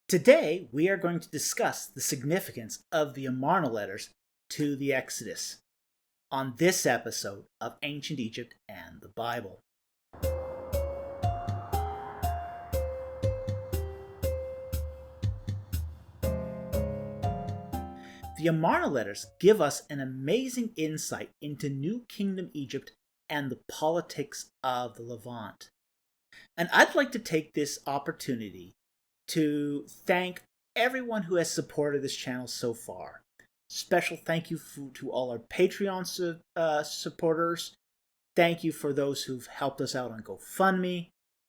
Today, we are going to discuss the significance of the Amarna Letters to the Exodus on this episode of Ancient Egypt and the Bible. The Amarna Letters give us an amazing insight into New Kingdom Egypt and the politics of the Levant. And I'd like to take this opportunity to thank everyone who has supported this channel so far. Special thank you to all our Patreon supporters. Thank you for those who've helped us out on GoFundMe.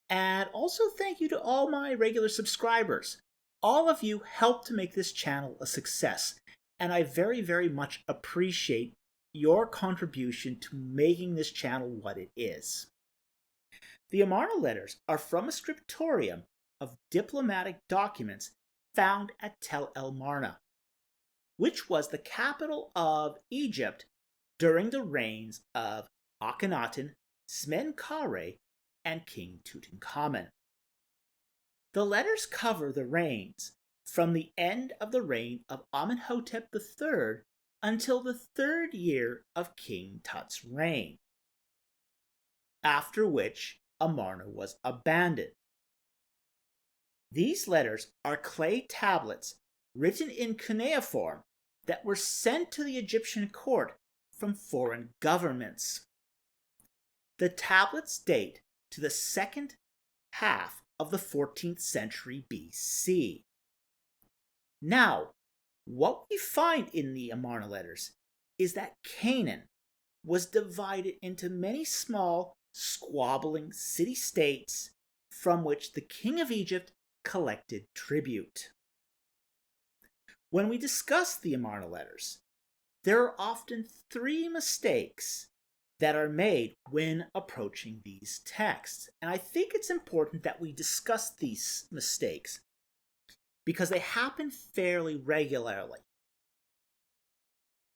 And also thank you to all my regular subscribers. All of you helped to make this channel a success, and I very, very much appreciate your contribution to making this channel what it is. The Amarna Letters are from a scriptorium of diplomatic documents found at Tel El Marna, which was the capital of Egypt during the reigns of Akhenaten, Smenkhare, and King Tutankhamun. The letters cover the reigns from the end of the reign of Amenhotep III until the third year of King Tut's reign, after which Amarna was abandoned. These letters are clay tablets written in cuneiform that were sent to the Egyptian court from foreign governments. The tablets date to the second half of the 14th century BC. Now, what we find in the Amarna Letters is that Canaan was divided into many small, squabbling city-states from which the king of Egypt collected tribute. When we discuss the Amarna Letters, there are often three mistakes that are made when approaching these texts. And I think it's important that we discuss these mistakes because they happen fairly regularly.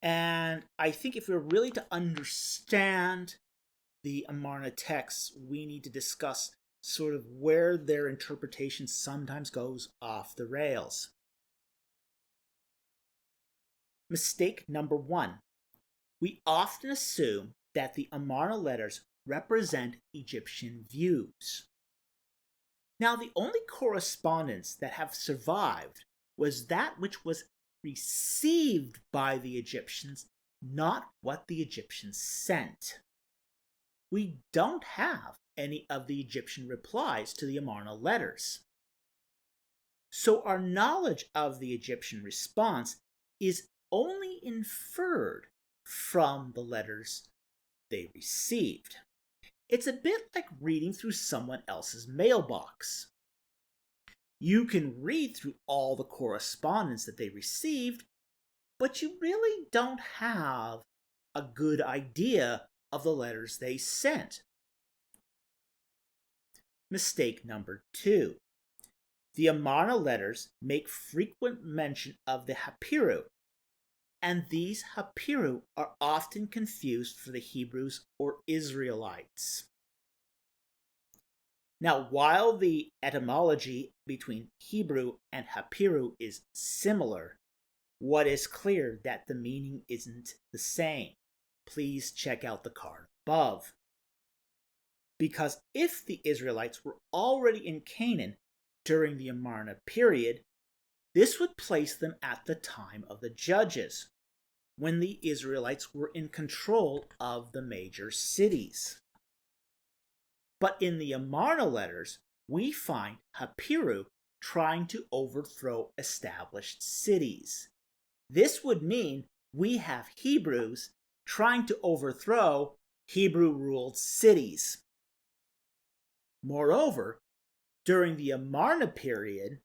And I think if we're really to understand the Amarna texts, we need to discuss sort of where their interpretation sometimes goes off the rails. Mistake number one. We often assume that the Amarna Letters represent Egyptian views. Now, the only correspondence that have survived was that which was received by the Egyptians, not what the Egyptians sent. We don't have any of the Egyptian replies to the Amarna Letters. So our knowledge of the Egyptian response is only inferred from the letters they received. It's a bit like reading through someone else's mailbox. You can read through all the correspondence that they received, but you really don't have a good idea of the letters they sent. Mistake number two. The Amarna Letters make frequent mention of the Hapiru, and these Hapiru are often confused for the Hebrews or Israelites. Now, while the etymology between Hebrew and Hapiru is similar, what is clear that the meaning isn't the same. Please check out the card above. Because if the Israelites were already in Canaan during the Amarna period, this would place them at the time of the Judges, when the Israelites were in control of the major cities. But in the Amarna Letters, we find Hapiru trying to overthrow established cities. This would mean we have Hebrews trying to overthrow Hebrew-ruled cities. Moreover, during the Amarna period,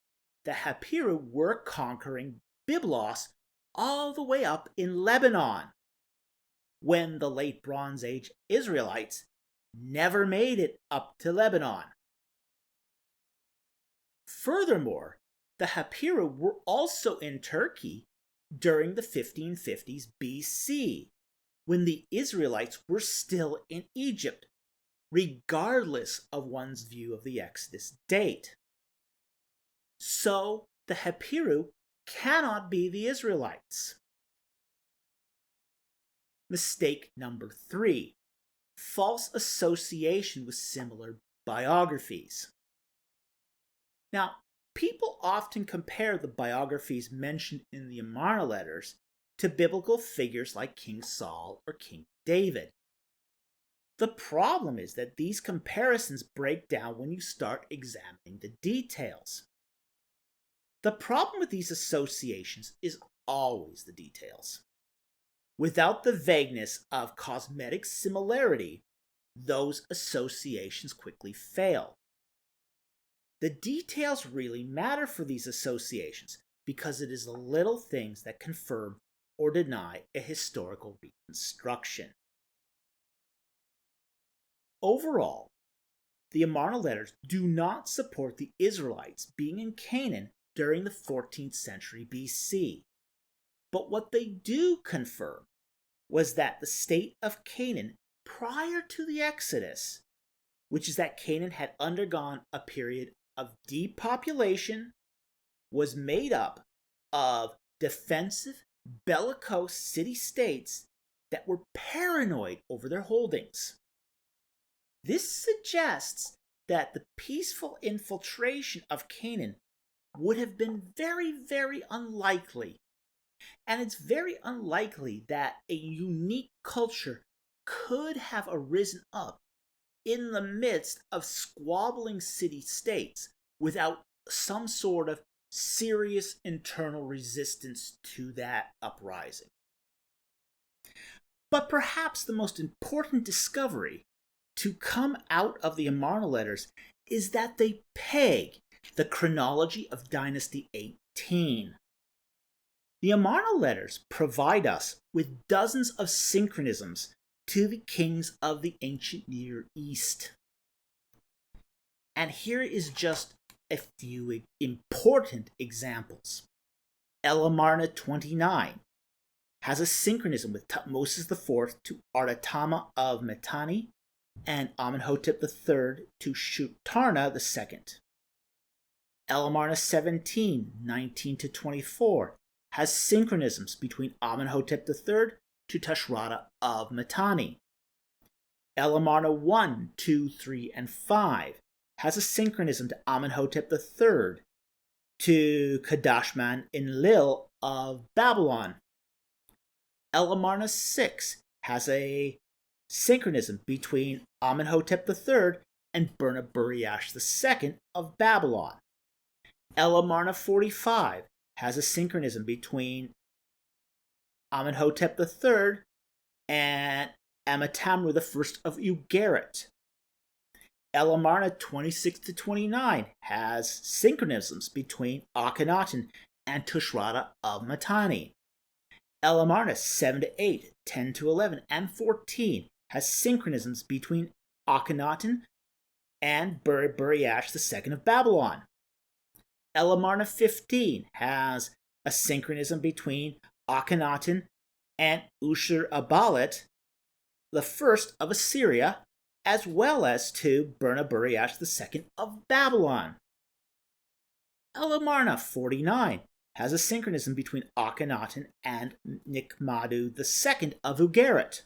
the Hapiru were conquering Byblos all the way up in Lebanon, when the late Bronze Age Israelites never made it up to Lebanon. Furthermore, the Hapiru were also in Turkey during the 1550s BC, when the Israelites were still in Egypt, regardless of one's view of the Exodus date. So the Hepiru cannot be the Israelites. Mistake number 3. False association with similar biographies. Now, people often compare the biographies mentioned in the Amarna Letters to biblical figures like King Saul or King David. The problem is that these comparisons break down when you start examining the details. The problem with these associations is always the details. Without the vagueness of cosmetic similarity, those associations quickly fail. The details really matter for these associations because it is the little things that confirm or deny a historical reconstruction. Overall, the Amarna Letters do not support the Israelites being in Canaan during the 14th century BC. But what they do confirm was that the state of Canaan prior to the Exodus, which is that Canaan had undergone a period of depopulation, was made up of defensive, bellicose city-states that were paranoid over their holdings. This suggests that the peaceful infiltration of Canaan would have been very, very unlikely. And it's very unlikely that a unique culture could have arisen up in the midst of squabbling city-states without some sort of serious internal resistance to that uprising. But perhaps the most important discovery to come out of the Amarna Letters is that they peg the chronology of Dynasty 18. The Amarna Letters provide us with dozens of synchronisms to the kings of the ancient Near East. And here is just a few important examples. Amarna 29 has a synchronism with Tutmosis IV to Artatama of Mitanni and Amenhotep III to Shutarna II. Amarna 17, 19-24 has synchronisms between Amenhotep III to Tushratta of Mitanni. Amarna 1, 2, 3, and 5 has a synchronism to Amenhotep III to Kadashman Enlil of Babylon. Amarna 6 has a synchronism between Amenhotep III and Burnaburiash II of Babylon. Amarna 45 has a synchronism between Amenhotep III and Amatamru I of Ugarit. Amarna 26-29 has synchronisms between Akhenaten and Tushratta of Mitanni. Amarna 7-8, 10-11, and 14 has synchronisms between Akhenaten and Buriash II of Babylon. Amarna 15 has a synchronism between Akhenaten and Ushur-abalit I of Assyria, as well as to Burnaburiash II of Babylon. Amarna 49 has a synchronism between Akhenaten and Nikmadu II of Ugarit.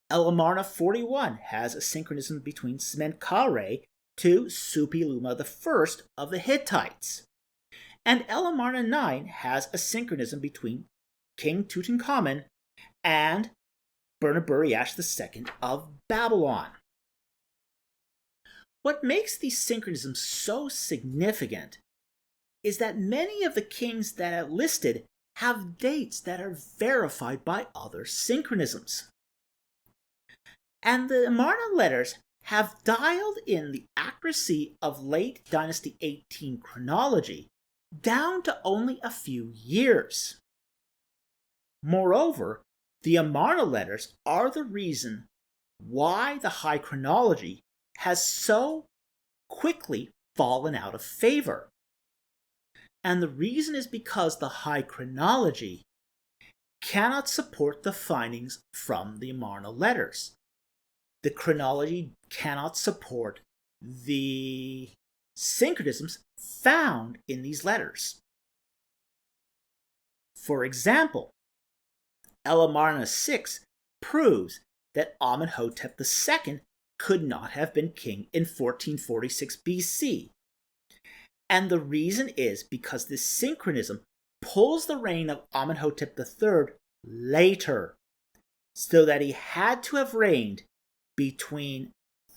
Amarna 41 has a synchronism between Smenkhare to Supiluma I of the Hittites. And Amarna 9 has a synchronism between King Tutankhamun and Burnaburiash II of Babylon. What makes these synchronisms so significant is that many of the kings that are listed have dates that are verified by other synchronisms. And the Amarna Letters have dialed in the accuracy of late Dynasty 18 chronology down to only a few years. Moreover, the Amarna Letters are the reason why the high chronology has so quickly fallen out of favor. And the reason is because the high chronology cannot support the findings from the Amarna Letters. The chronology cannot support the synchronisms found in these letters. For example, Amarna 6 proves that Amenhotep II could not have been king in 1446 BC. And the reason is because this synchronism pulls the reign of Amenhotep III later, so that he had to have reigned between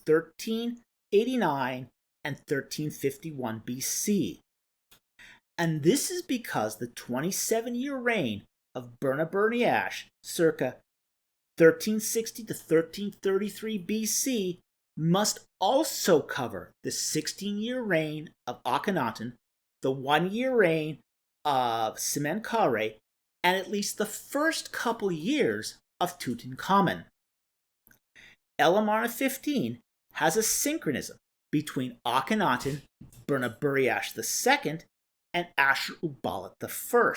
1389 and 1351 BC. And this is because the 27-year reign of Burnaburiash, circa 1360 to 1333 BC, must also cover the 16-year reign of Akhenaten, the 1-year reign of Semenkhare, and at least the first couple years of Tutankhamun. Amarna 15 has a synchronism between Akhenaten, Burnaburiash II, and Ashur-uballit I.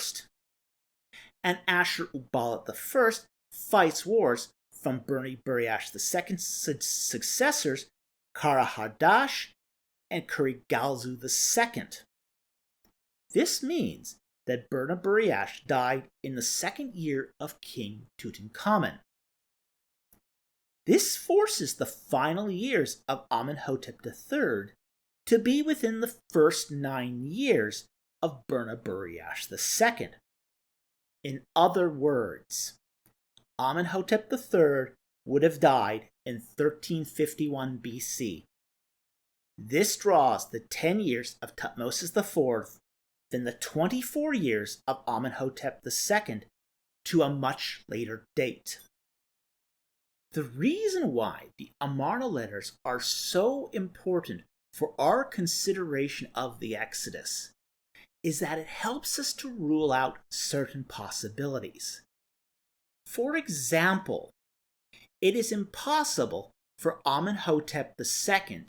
And Ashur-uballit I fights wars from Burnaburiash II's successors, Kara-Hadash and Kurigalzu II. This means that Burnaburiash died in the second year of King Tutankhamun. This forces the final years of Amenhotep III to be within the first 9 years of Burnaburiash II. In other words, Amenhotep III would have died in 1351 BC. This draws the 10 years of Thutmose IV, then the 24 years of Amenhotep II to a much later date. The reason why the Amarna Letters are so important for our consideration of the Exodus is that it helps us to rule out certain possibilities. For example, it is impossible for Amenhotep II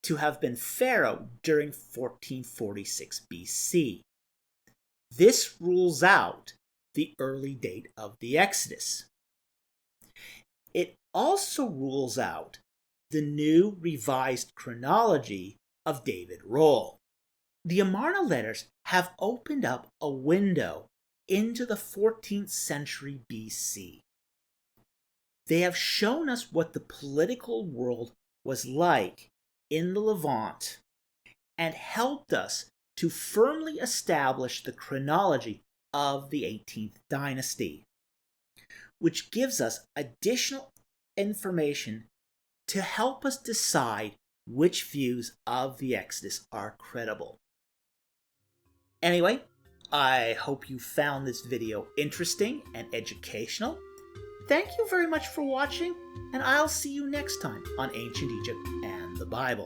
to have been pharaoh during 1446 BC. This rules out the early date of the Exodus. It also rules out the new revised chronology of David Rohl. The Amarna Letters have opened up a window into the 14th century BC. They have shown us what the political world was like in the Levant and helped us to firmly establish the chronology of the 18th dynasty, which gives us additional information to help us decide which views of the Exodus are credible. Anyway, I hope you found this video interesting and educational. Thank you very much for watching, and I'll see you next time on Ancient Egypt and the Bible.